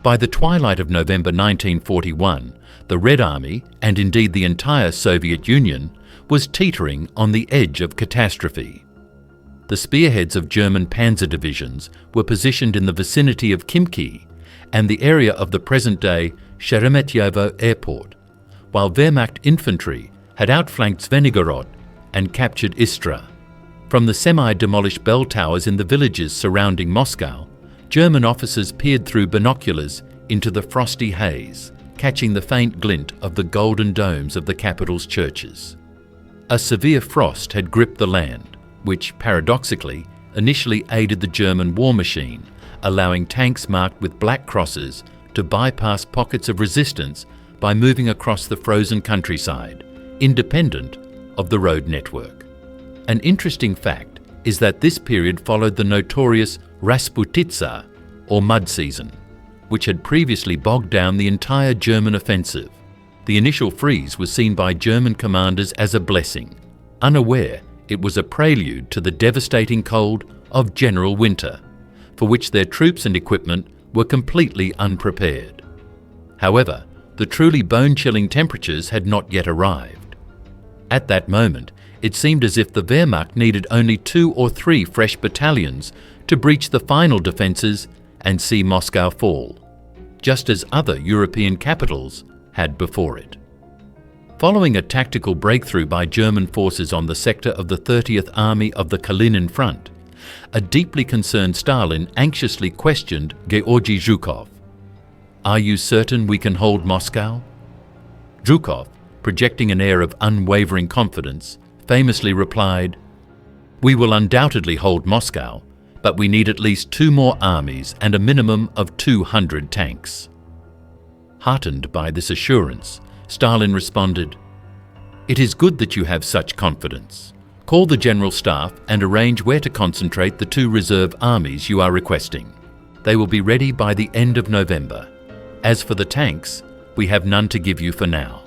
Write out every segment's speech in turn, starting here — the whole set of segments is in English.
By the twilight of November 1941, the Red Army, and indeed the entire Soviet Union, was teetering on the edge of catastrophe. The spearheads of German panzer divisions were positioned in the vicinity of Khimki and the area of the present-day Sheremetyevo Airport, while Wehrmacht infantry had outflanked Zvenigorod and captured Istra. From the semi-demolished bell towers in the villages surrounding Moscow, German officers peered through binoculars into the frosty haze, catching the faint glint of the golden domes of the capital's churches. A severe frost had gripped the land, which, paradoxically, initially aided the German war machine, allowing tanks marked with black crosses to bypass pockets of resistance by moving across the frozen countryside, independent of the road network. An interesting fact is that this period followed the notorious Rasputitsa, or mud season, which had previously bogged down the entire German offensive. The initial freeze was seen by German commanders as a blessing, unaware it was a prelude to the devastating cold of General Winter, for which their troops and equipment were completely unprepared. However, the truly bone-chilling temperatures had not yet arrived. At that moment, it seemed as if the Wehrmacht needed only 2 or 3 fresh battalions to breach the final defences and see Moscow fall, just as other European capitals had before it. Following a tactical breakthrough by German forces on the sector of the 30th Army of the Kalinin Front, a deeply concerned Stalin anxiously questioned Georgy Zhukov. "Are you certain we can hold Moscow?" Zhukov, projecting an air of unwavering confidence, famously replied, "We will undoubtedly hold Moscow, but we need at least 2 more armies and a minimum of 200 tanks." Heartened by this assurance, Stalin responded, "It is good that you have such confidence. Call the General Staff and arrange where to concentrate the 2 reserve armies you are requesting. They will be ready by the end of November. As for the tanks, we have none to give you for now."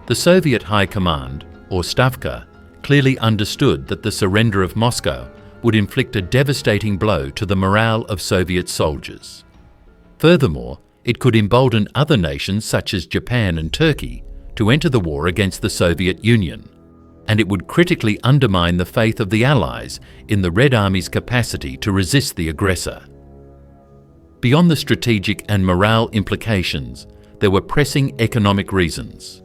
The Soviet High Command, or Stavka, clearly understood that the surrender of Moscow would inflict a devastating blow to the morale of Soviet soldiers. Furthermore, it could embolden other nations such as Japan and Turkey to enter the war against the Soviet Union, and it would critically undermine the faith of the Allies in the Red Army's capacity to resist the aggressor. Beyond the strategic and morale implications, there were pressing economic reasons.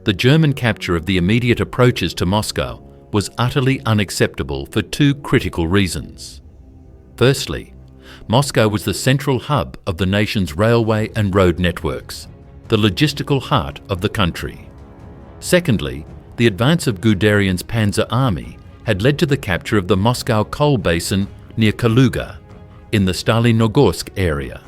The German capture of the immediate approaches to Moscow was utterly unacceptable for 2 critical reasons. Firstly, Moscow was the central hub of the nation's railway and road networks, the logistical heart of the country. Secondly, the advance of Guderian's Panzer Army had led to the capture of the Moscow coal basin near Kaluga, in the Stalinogorsk area.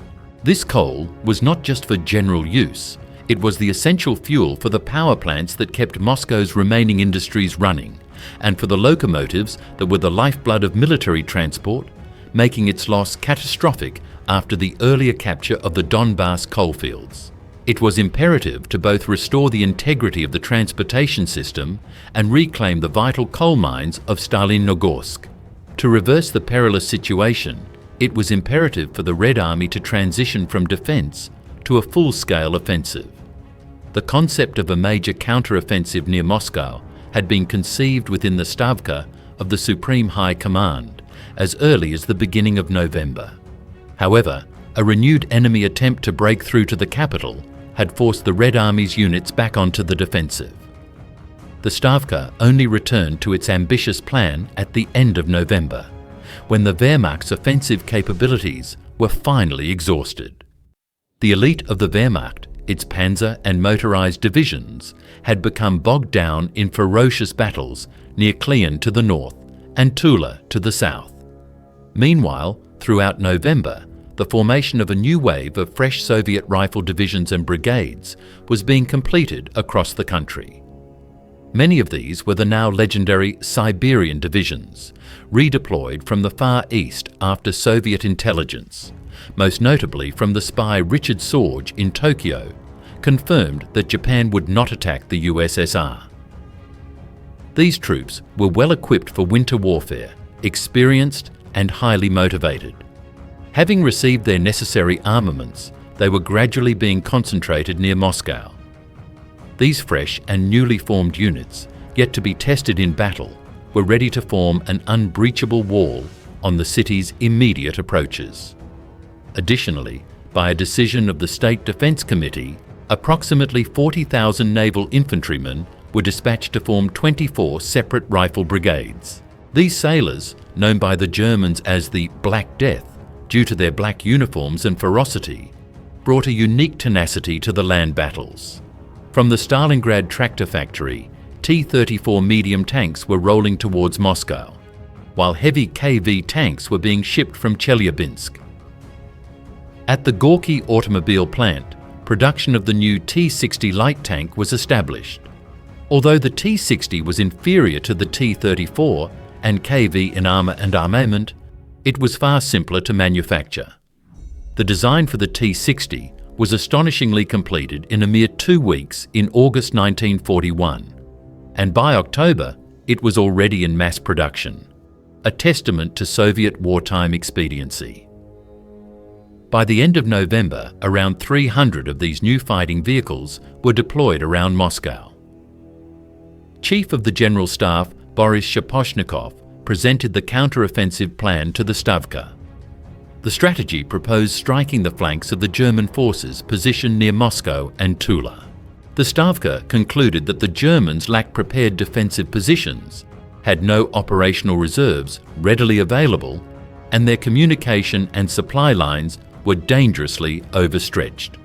This coal was not just for general use, it was the essential fuel for the power plants that kept Moscow's remaining industries running, and for the locomotives that were the lifeblood of military transport, making its loss catastrophic after the earlier capture of the Donbass coalfields. It was imperative to both restore the integrity of the transportation system and reclaim the vital coal mines of Stalinogorsk. To reverse the perilous situation, it was imperative for the Red Army to transition from defence to a full-scale offensive. The concept of a major counter-offensive near Moscow had been conceived within the Stavka of the Supreme High Command as early as the beginning of November. However, a renewed enemy attempt to break through to the capital had forced the Red Army's units back onto the defensive. The Stavka only returned to its ambitious plan at the end of November, when the Wehrmacht's offensive capabilities were finally exhausted. The elite of the Wehrmacht, its panzer and motorized divisions, had become bogged down in ferocious battles near Klyan to the north and Tula to the south. Meanwhile, throughout November, the formation of a new wave of fresh Soviet rifle divisions and brigades was being completed across the country. Many of these were the now legendary Siberian divisions, redeployed from the Far East after Soviet intelligence, most notably from the spy Richard Sorge in Tokyo, confirmed that Japan would not attack the USSR. These troops were well equipped for winter warfare, experienced and highly motivated. Having received their necessary armaments, they were gradually being concentrated near Moscow. These fresh and newly formed units, yet to be tested in battle, were ready to form an unbreachable wall on the city's immediate approaches. Additionally, by a decision of the State Defense Committee, approximately 40,000 naval infantrymen were dispatched to form 24 separate rifle brigades. These sailors, known by the Germans as the Black Death due to their black uniforms and ferocity, brought a unique tenacity to the land battles. From the Stalingrad tractor factory, T-34 medium tanks were rolling towards Moscow, while heavy KV tanks were being shipped from Chelyabinsk. At the Gorky automobile plant, production of the new T-60 light tank was established. Although the T-60 was inferior to the T-34 and KV in armour and armament, it was far simpler to manufacture. The design for the T-60 was astonishingly completed in a mere 2 weeks in August 1941, and by October it was already in mass production, a testament to Soviet wartime expediency. By the end of November, around 300 of these new fighting vehicles were deployed around Moscow. Chief of the General Staff Boris Shaposhnikov presented the counter-offensive plan to the Stavka. The strategy proposed striking the flanks of the German forces positioned near Moscow and Tula. The Stavka concluded that the Germans lacked prepared defensive positions, had no operational reserves readily available, and their communication and supply lines were dangerously overstretched.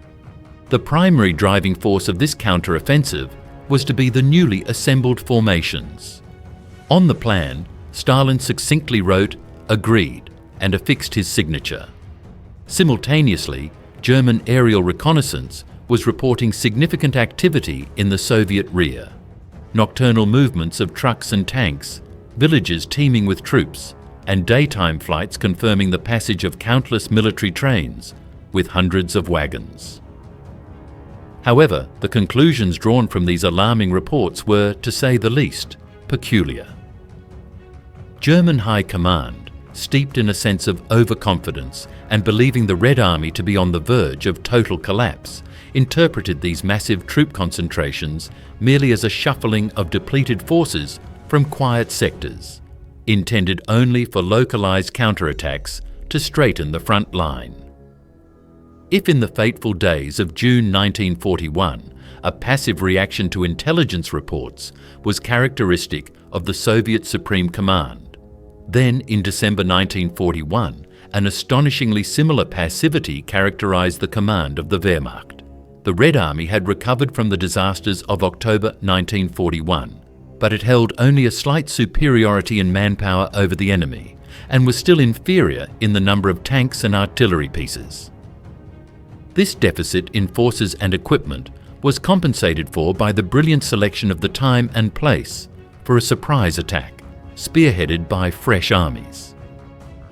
The primary driving force of this counter-offensive was to be the newly assembled formations. On the plan, Stalin succinctly wrote, "Agreed," and affixed his signature. Simultaneously, German aerial reconnaissance was reporting significant activity in the Soviet rear. Nocturnal movements of trucks and tanks, villages teeming with troops, and daytime flights confirming the passage of countless military trains with hundreds of wagons. However, the conclusions drawn from these alarming reports were, to say the least, peculiar. German High Command, steeped in a sense of overconfidence and believing the Red Army to be on the verge of total collapse, interpreted these massive troop concentrations merely as a shuffling of depleted forces from quiet sectors, intended only for localized counterattacks to straighten the front line. If in the fateful days of June 1941, a passive reaction to intelligence reports was characteristic of the Soviet Supreme Command, then in December 1941, an astonishingly similar passivity characterized the command of the Wehrmacht. The Red Army had recovered from the disasters of October 1941, but it held only a slight superiority in manpower over the enemy and was still inferior in the number of tanks and artillery pieces. This deficit in forces and equipment was compensated for by the brilliant selection of the time and place for a surprise attack, spearheaded by fresh armies.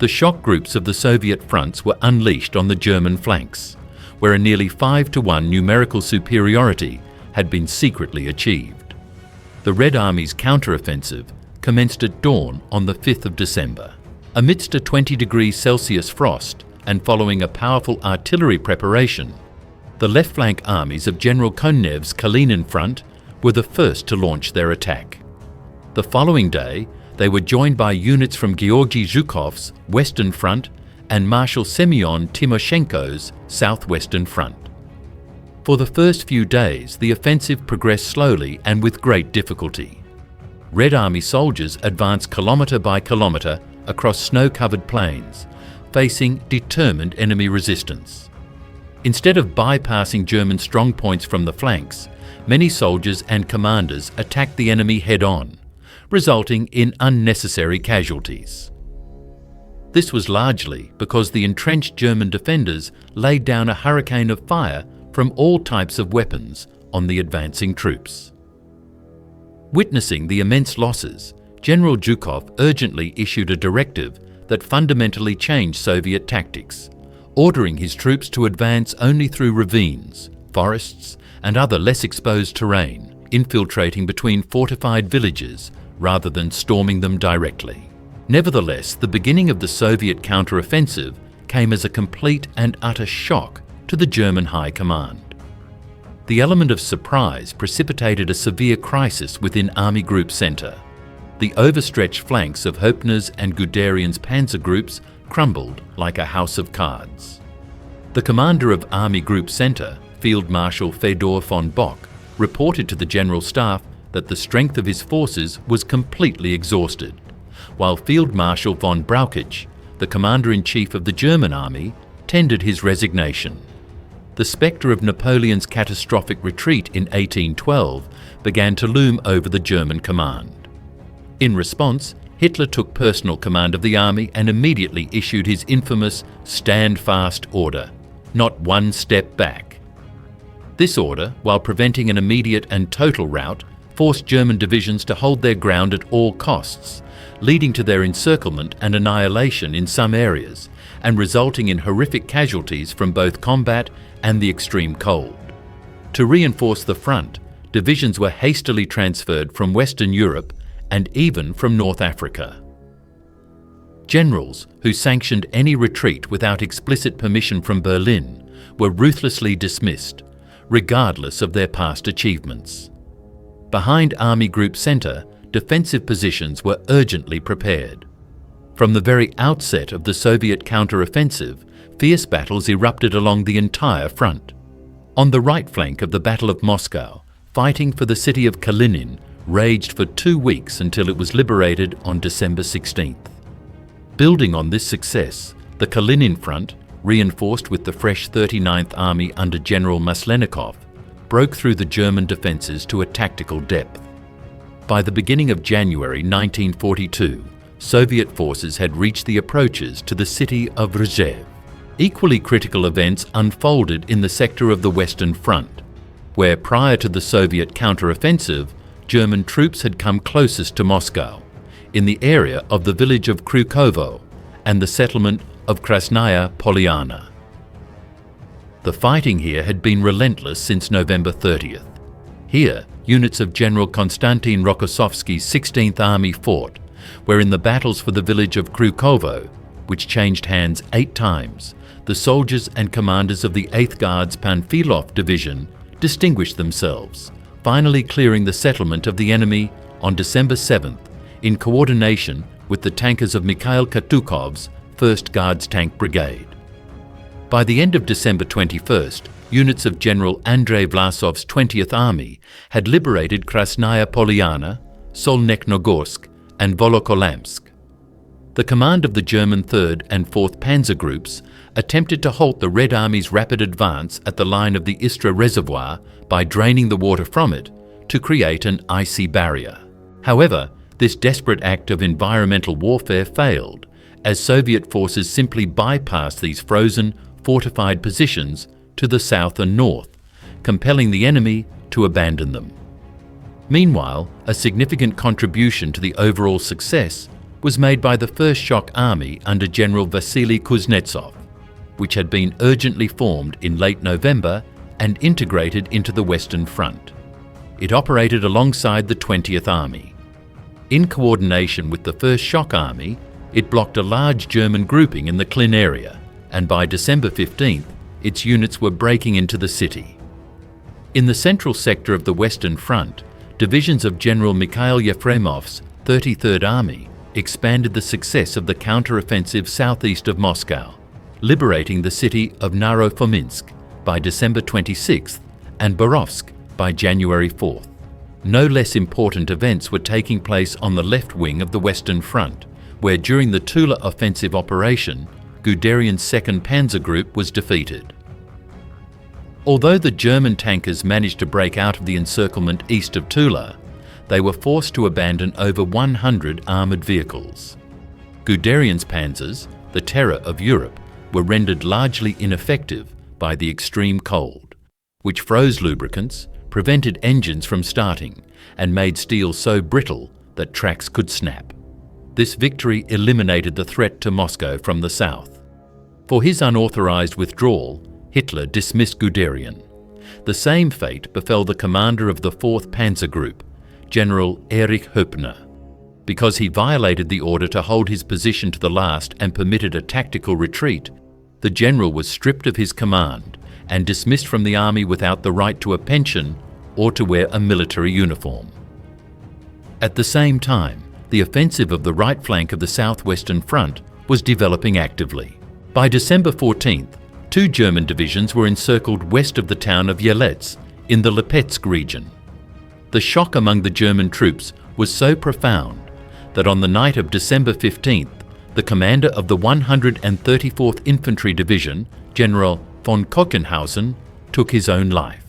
The shock groups of the Soviet fronts were unleashed on the German flanks, where a nearly 5-to-1 numerical superiority had been secretly achieved. The Red Army's counteroffensive commenced at dawn on the 5th of December. Amidst a 20°C frost and following a powerful artillery preparation, the left flank armies of General Konev's Kalinin front were the first to launch their attack. The following day, they were joined by units from Georgy Zhukov's Western Front and Marshal Semyon Timoshenko's Southwestern Front. For the first few days, the offensive progressed slowly and with great difficulty. Red Army soldiers advanced kilometre by kilometre across snow-covered plains, facing determined enemy resistance. Instead of bypassing German strongpoints from the flanks, many soldiers and commanders attacked the enemy head-on, resulting in unnecessary casualties. This was largely because the entrenched German defenders laid down a hurricane of fire from all types of weapons on the advancing troops. Witnessing the immense losses, General Zhukov urgently issued a directive that fundamentally changed Soviet tactics, ordering his troops to advance only through ravines, forests, and other less exposed terrain, infiltrating between fortified villages rather than storming them directly. Nevertheless, the beginning of the Soviet counteroffensive came as a complete and utter shock to the German High Command. The element of surprise precipitated a severe crisis within Army Group Centre. The overstretched flanks of Höppner's and Guderian's panzer groups crumbled like a house of cards. The commander of Army Group Centre, Field Marshal Fedor von Bock, reported to the General Staff that the strength of his forces was completely exhausted, while Field Marshal von Brauchitsch, the Commander-in-Chief of the German Army, tendered his resignation. The spectre of Napoleon's catastrophic retreat in 1812 began to loom over the German command. In response, Hitler took personal command of the army and immediately issued his infamous "Stand Fast" order, not one step back. This order, while preventing an immediate and total rout, forced German divisions to hold their ground at all costs, leading to their encirclement and annihilation in some areas, and resulting in horrific casualties from both combat and the extreme cold. To reinforce the front, divisions were hastily transferred from Western Europe and even from North Africa. Generals who sanctioned any retreat without explicit permission from Berlin were ruthlessly dismissed, regardless of their past achievements. Behind Army Group Centre, defensive positions were urgently prepared. From the very outset of the Soviet counter-offensive, fierce battles erupted along the entire front. On the right flank of the Battle of Moscow, fighting for the city of Kalinin raged for 2 weeks until it was liberated on December 16th. Building on this success, the Kalinin front, reinforced with the fresh 39th Army under General Maslenikov, broke through the German defences to a tactical depth. By the beginning of January 1942, Soviet forces had reached the approaches to the city of Rzhev. Equally critical events unfolded in the sector of the Western Front, where prior to the Soviet counter-offensive, German troops had come closest to Moscow, in the area of the village of Kryukovo and the settlement of Krasnaya Polyana. The fighting here had been relentless since November 30th. Here, units of General Konstantin Rokossovsky's 16th Army fought, where in the battles for the village of Kryukovo, which changed hands 8 times, the soldiers and commanders of the 8th Guards Panfilov Division distinguished themselves, finally clearing the settlement of the enemy on December 7th in coordination with the tankers of Mikhail Katukov's 1st Guards Tank Brigade. By the end of December 21st, units of General Andrei Vlasov's 20th Army had liberated Krasnaya Polyana, Solnekhnogorsk and Volokolamsk. The command of the German 3rd and 4th Panzer Groups attempted to halt the Red Army's rapid advance at the line of the Istra Reservoir by draining the water from it to create an icy barrier. However, this desperate act of environmental warfare failed, as Soviet forces simply bypassed these frozen, fortified positions to the south and north, compelling the enemy to abandon them. Meanwhile, a significant contribution to the overall success was made by the 1st Shock Army under General Vasily Kuznetsov, which had been urgently formed in late November and integrated into the Western Front. It operated alongside the 20th Army. In coordination with the 1st Shock Army, it blocked a large German grouping in the Klin area, and by December 15th, its units were breaking into the city. In the central sector of the Western Front, divisions of General Mikhail Yefremov's 33rd Army expanded the success of the counter-offensive southeast of Moscow, liberating the city of Narofominsk by December 26th and Borovsk by January 4th. No less important events were taking place on the left wing of the Western Front, where during the Tula offensive operation, Guderian's 2nd Panzer Group was defeated. Although the German tankers managed to break out of the encirclement east of Tula, they were forced to abandon over 100 armoured vehicles. Guderian's panzers, the terror of Europe, were rendered largely ineffective by the extreme cold, which froze lubricants, prevented engines from starting, and made steel so brittle that tracks could snap. This victory eliminated the threat to Moscow from the south. For his unauthorized withdrawal, Hitler dismissed Guderian. The same fate befell the commander of the 4th Panzer Group, General Erich Höppner. Because he violated the order to hold his position to the last and permitted a tactical retreat, The general was stripped of his command and dismissed from the army without the right to a pension or to wear a military uniform. At the same time, the offensive of the right flank of the southwestern front was developing actively. By December 14th, 2 German divisions were encircled west of the town of Yelets in the Lipetsk region. The shock among the German troops was so profound that on the night of December 15th, the commander of the 134th Infantry Division, General von Kochenhausen, took his own life.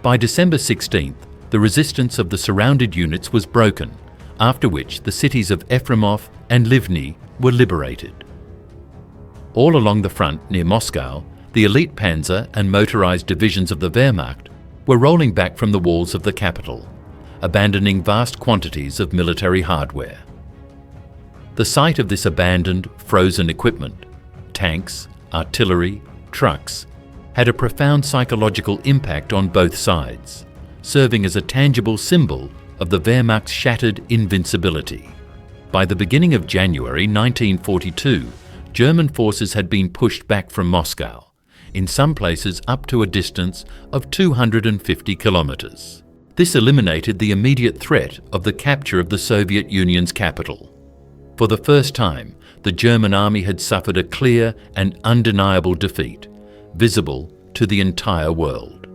By December 16th, the resistance of the surrounded units was broken, after which the cities of Efremov and Livny were liberated. All along the front near Moscow, the elite panzer and motorized divisions of the Wehrmacht were rolling back from the walls of the capital, abandoning vast quantities of military hardware. The sight of this abandoned, frozen equipment, tanks, artillery, trucks, had a profound psychological impact on both sides, serving as a tangible symbol of the Wehrmacht's shattered invincibility. By the beginning of January 1942, German forces had been pushed back from Moscow, in some places up to a distance of 250 kilometers. This eliminated the immediate threat of the capture of the Soviet Union's capital. For the first time, the German army had suffered a clear and undeniable defeat, visible to the entire world.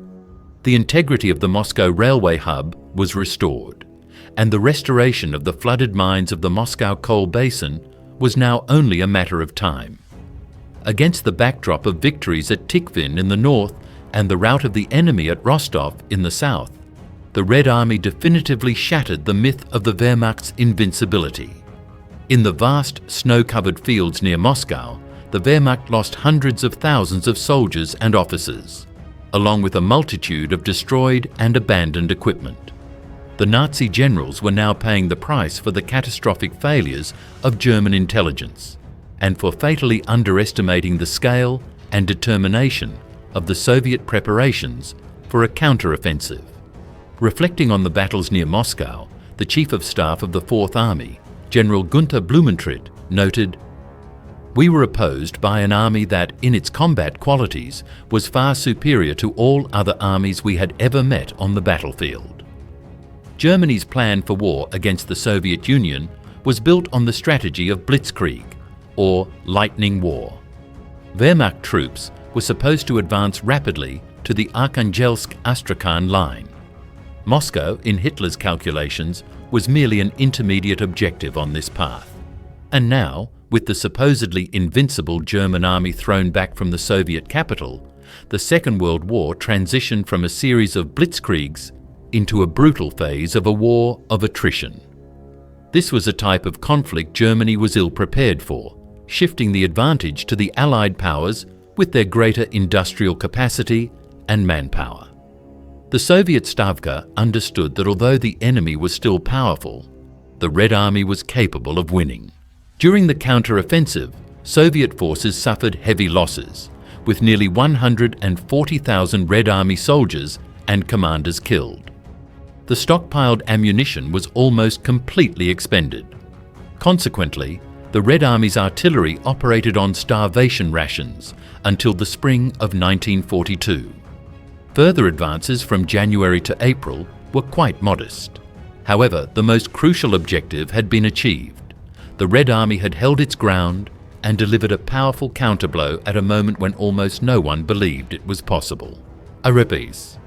The integrity of the Moscow railway hub was restored, and the restoration of the flooded mines of the Moscow coal basin was now only a matter of time. Against the backdrop of victories at Tikhvin in the north and the rout of the enemy at Rostov in the south, the Red Army definitively shattered the myth of the Wehrmacht's invincibility. In the vast, snow-covered fields near Moscow, the Wehrmacht lost hundreds of thousands of soldiers and officers, along with a multitude of destroyed and abandoned equipment. The Nazi generals were now paying the price for the catastrophic failures of German intelligence and for fatally underestimating the scale and determination of the Soviet preparations for a counter-offensive. Reflecting on the battles near Moscow, the Chief of Staff of the Fourth Army, General Gunther Blumentritt, noted, "We were opposed by an army that, in its combat qualities, was far superior to all other armies we had ever met on the battlefield." Germany's plan for war against the Soviet Union was built on the strategy of blitzkrieg, or lightning war. Wehrmacht troops were supposed to advance rapidly to the Arkhangelsk-Astrakhan line. Moscow, in Hitler's calculations, was merely an intermediate objective on this path. And now, with the supposedly invincible German army thrown back from the Soviet capital, the Second World War transitioned from a series of blitzkriegs into a brutal phase of a war of attrition. This was a type of conflict Germany was ill prepared for, shifting the advantage to the Allied powers with their greater industrial capacity and manpower. The Soviet Stavka understood that although the enemy was still powerful, the Red Army was capable of winning. During the counter-offensive, Soviet forces suffered heavy losses, with nearly 140,000 Red Army soldiers and commanders killed. The stockpiled ammunition was almost completely expended. Consequently, the Red Army's artillery operated on starvation rations until the spring of 1942. Further advances from January to April were quite modest. However, the most crucial objective had been achieved. The Red Army had held its ground and delivered a powerful counterblow at a moment when almost no one believed it was possible. I repeat,